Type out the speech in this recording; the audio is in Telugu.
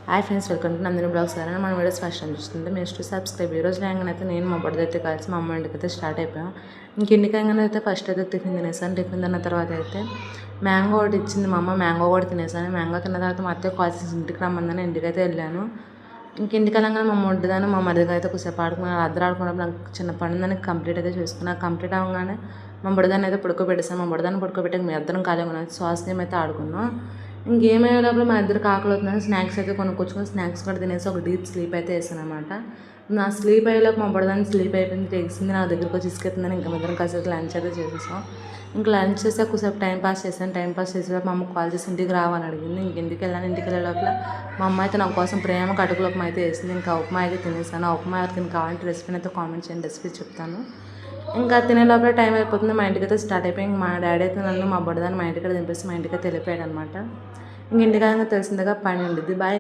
Hi friends, welcome to Nandini blogs గారు. మన వీడియోస్ ఫస్ట్ టైం చూస్తుంటే మీరు సబ్స్క్రైబ్. ఈ రోజు లేగానైతే నేను మా బొడ్డదైతే కలిసి మా అమ్మ ఇంటికి అయితే స్టార్ట్ అయిపోయాం. ఇంకెందుకైనా అయితే ఫస్ట్ అయితే టిఫిన్ తినేసాను. టిఫిన్ తిన్న తర్వాత అయితే మ్యాంగో ఒకటి ఇచ్చింది మా అమ్మ. మ్యాంగో కూడా తినేసాను. మ్యాంగో తిన్న తర్వాత మా అత్తయ్య కాల్సి ఇంటికి రమ్మందని ఇంటికైతే వెళ్ళాను. ఇంటికి వెళ్ళగానే మా మొడ్డదాను మా మరిదిగా అయితే కొద్దిసేపు ఆడుకున్నాను. అద్దరు ఆడుకున్నప్పుడు నాకు చిన్న పని దానికి కంప్లీట్ అయితే చేసుకున్నాను. కంప్లీట్ అవ్వగానే మా బుడదాన్ని అయితే పడుకోబెట్టేసాను. మా బుడదాన్ని పడుకోబెట్టాక మీ అద్దరం ఖాళీ ఉన్నాను. సాస్ గేమ్ అయితే ఆడుకున్నాం. ఇంకేం అయ్యేటప్పుడు మా ఇద్దరు ఆకలి అవుతుందని స్నాక్స్ అయితే కొనుక్కొచ్చుకొని స్నాక్స్ కూడా తినేసి ఒక డీప్ స్లీప్ అయితే వేసాను అనమాట. నా స్లీప్ అయ్యేలోపు మా బుడదాన్ని స్లీప్ అయిపోయింది, తెగిసింది. నా దగ్గరకు వచ్చి ఇసుకెత్తుందని ఇంకా ఇద్దరం కాసేపు లంచ్ అయితే చేసేసాం. ఇంకా లంచ్ చేస్తే కొద్దిసేపు టైం పాస్ చేశాను. టైం పాస్ చేసేటప్పుడు మా అమ్మ కాల్ చేసి ఇంటికి రావని అడిగింది. ఇంటికి వెళ్ళాను. ఇంటికి వెళ్ళే లోపల మా అమ్మ అయితే నా కోసం ప్రేమ కడుపులో ఉప్మా అయితే వేసింది. ఇంకా ఉప్మా అయితే తినేసాను. ఆ ఉప్మా ఎవరికి కావాలంటే రెసిపీని అయితే కామెంట్ చేయండి, రెసిపీ చెప్తాను. ఇంకా తినే లోపల టైం అయిపోతుంది. మా ఇంటికి అయితే స్టార్ట్ అయిపోయి మా డాడీ అయితే నన్ను మా బుడదాన్ని మా ఇంటికి దింపేసి మా ఇంటికి అయితే వెళ్ళిపోయాడు అనమాట. ఇంక ఇంటికాలంగా తెలిసిందిగా పని ఉండిద్ది. బాయ్.